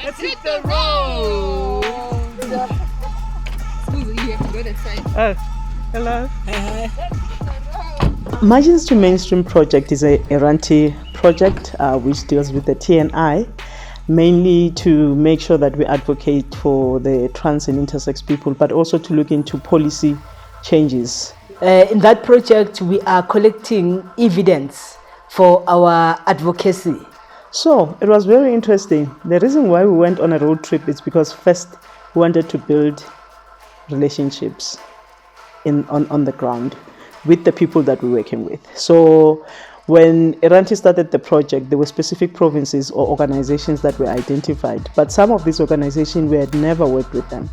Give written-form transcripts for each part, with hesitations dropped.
Let's hit the road. Smoothly, you have to go that side. Oh, hello. Hi. Margins to Mainstream project is a Iranti project which deals with the TNI, mainly to make sure that we advocate for the trans and intersex people, but also to look into policy changes. In that project, we are collecting evidence for our advocacy. So it was very interesting. The reason why we went on a road trip is because first we wanted to build relationships on the ground with the people that we're working with. So when Iranti started the project, there were specific provinces or organizations that were identified, but some of these organizations we had never worked with them.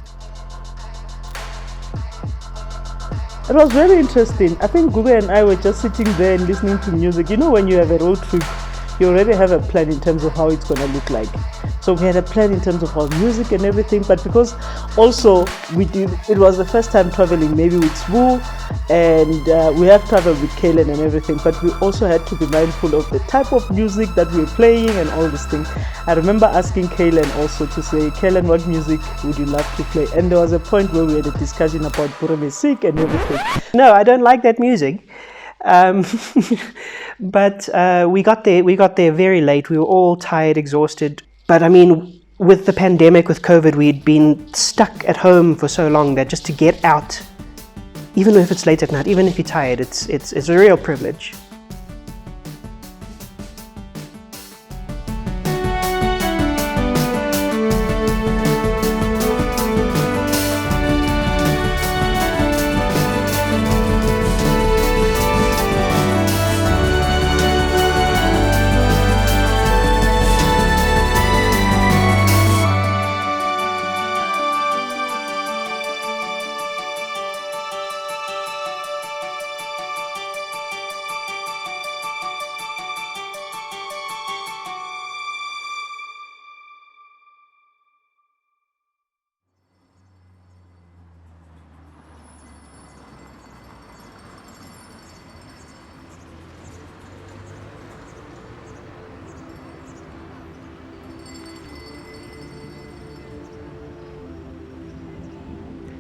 It was very interesting. I think Google and I were just sitting there and listening to music. You know, when you have a road trip, you already have a plan in terms of how it's going to look like. So we had a plan in terms of our music and everything, but because also it was the first time traveling maybe with Swu, and we have traveled with Kaylen and everything, but we also had to be mindful of the type of music that we were playing and all these things. I remember asking Kaylen also to say, Kaylen, what music would you love to play? And there was a point where we had a discussion about Pura music and everything. No, I don't like that music. But we got there very late. We were all tired, exhausted. But I mean, with the pandemic, with COVID, we'd been stuck at home for so long that just to get out, even if it's late at night, even if you're tired, it's a real privilege.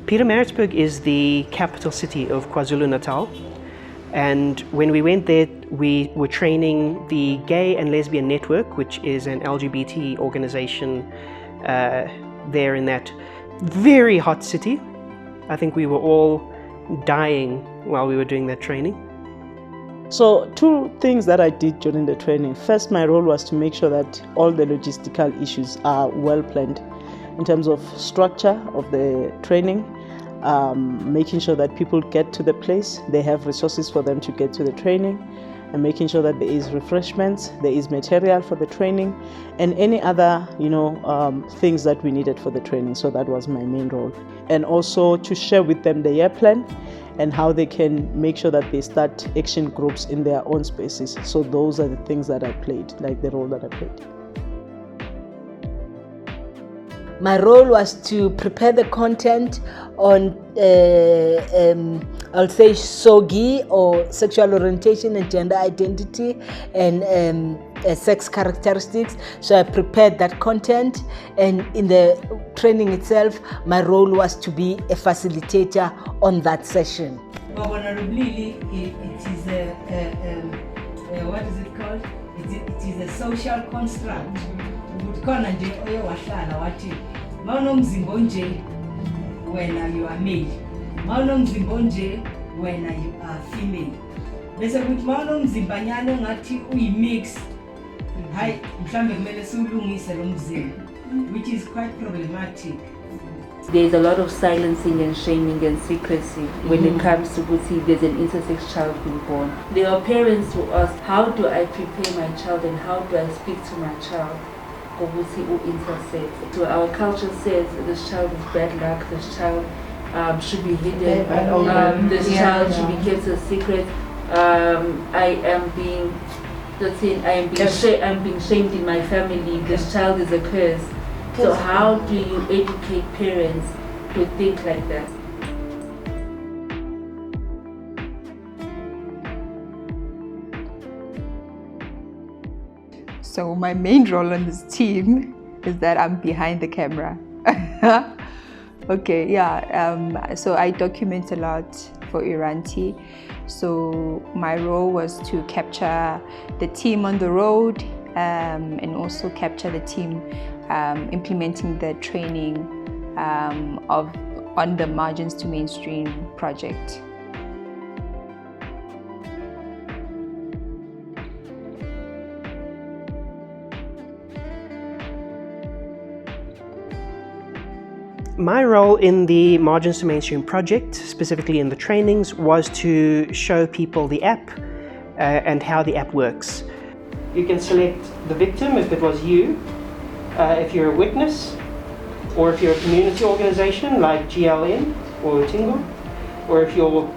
Pietermaritzburg is the capital city of KwaZulu-Natal, and when we went there, we were training the Gay and Lesbian Network, which is an LGBT organization there in that very hot city. I think we were all dying while we were doing that training. So 2 things that I did during the training. First, my role was to make sure that all the logistical issues are well planned in terms of structure of the training, making sure that people get to the place, they have resources for them to get to the training, and making sure that there is refreshments, there is material for the training, and any other things that we needed for the training. So that was my main role. And also to share with them the year plan and how they can make sure that they start action groups in their own spaces. So those are the things that I played, like the role that I played. My role was to prepare the content on, I'll say, SOGI, or sexual orientation and gender identity, and sex characteristics. So I prepared that content, and in the training itself, my role was to be a facilitator on that session. Honorably, it is what is it called? It is a social construct. Kukhona nje oye wahlala wathi mawunomzimba onje wena you are male, mawunomzimba onje wena you are female, bese kuthi mawunomzimbanyana ongathi uyimix, hayi mhlambe kumele siwulungise lo mzimba, which is quite problematic. There's a lot of silencing and shaming and secrecy when it comes to there's an intersex child being born. There are parents who ask, how do I prepare my child and how do I speak to my child? Intersex. So our culture says this child is bad luck, this child should be hidden, this child should be kept a secret. I'm being shamed in my family, this child is a curse. So how do you educate parents to think like that? So my main role on this team is that I'm behind the camera. Okay, yeah. So I document a lot for Iranti. So my role was to capture the team on the road and also capture the team implementing the training on the Margins to Mainstream project. My role in the Margins to Mainstream project, specifically in the trainings, was to show people the app and how the app works. You can select the victim if it was you, if you're a witness, or if you're a community organization like GLN or Tingo, or if you're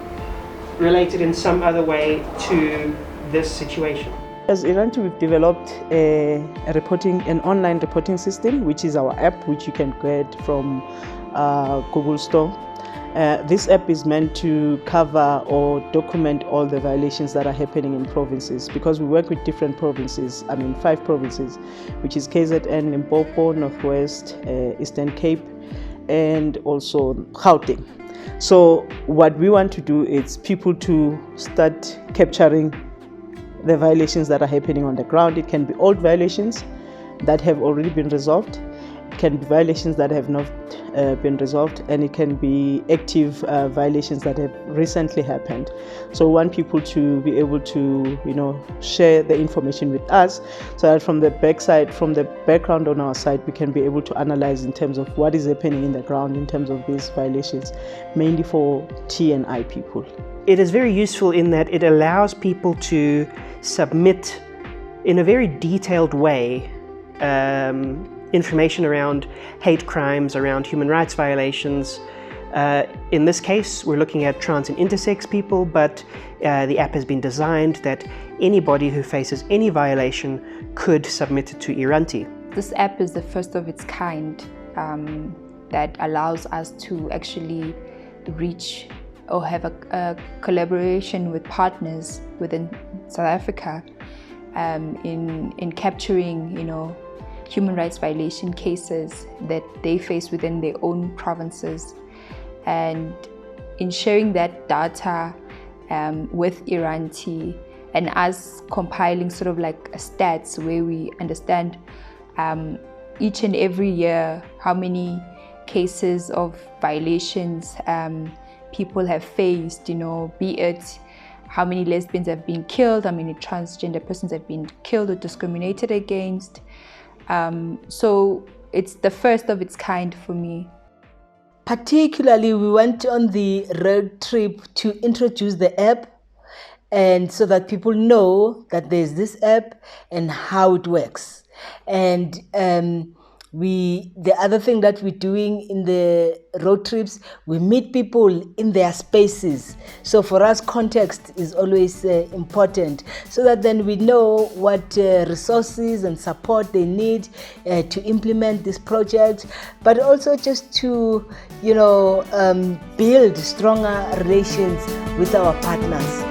related in some other way to this situation. As Iranti, we've developed an online reporting system, which is our app, which you can get from Google Store. This app is meant to cover or document all the violations that are happening in provinces, because we work with different provinces, 5 provinces, which is KZN, Limpopo, Northwest, Eastern Cape, and also Gauteng. So what we want to do is people to start capturing the violations that are happening on the ground. It can be old violations that have already been resolved, it can be violations that have not been resolved, and it can be active violations that have recently happened. So we want people to be able to share the information with us, so that from the background on our side, we can be able to analyze in terms of what is happening in the ground in terms of these violations, mainly for T and I people. It is very useful in that it allows people to submit in a very detailed way information around hate crimes, around human rights violations. In this case, we're looking at trans and intersex people, but the app has been designed that anybody who faces any violation could submit it to Iranti. This app is the first of its kind that allows us to actually reach or have a collaboration with partners within South Africa in capturing, human rights violation cases that they face within their own provinces, and in sharing that data with Iranti, and us compiling sort of like stats where we understand each and every year how many cases of violations people have faced, be it how many lesbians have been killed, how many transgender persons have been killed or discriminated against. So it's the first of its kind for me. Particularly, we went on the road trip to introduce the app, and so that people know that there's this app and how it works. And the other thing that we're doing in the road trips, we meet people in their spaces. So for us, context is always important, so that then we know what resources and support they need to implement this project, but also just to build stronger relations with our partners.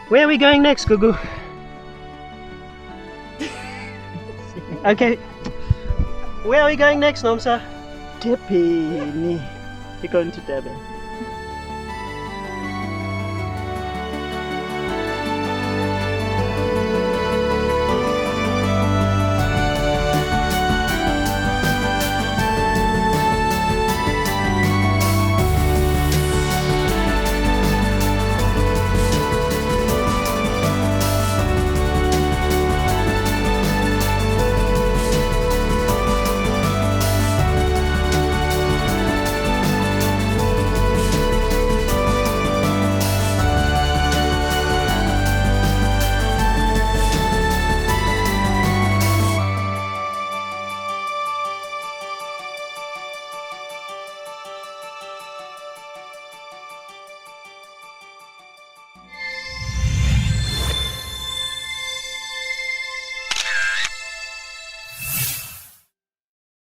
Where are we going next, Gugu? Okay. Where are we going next, Nomsa? Durban. We're going to Durban.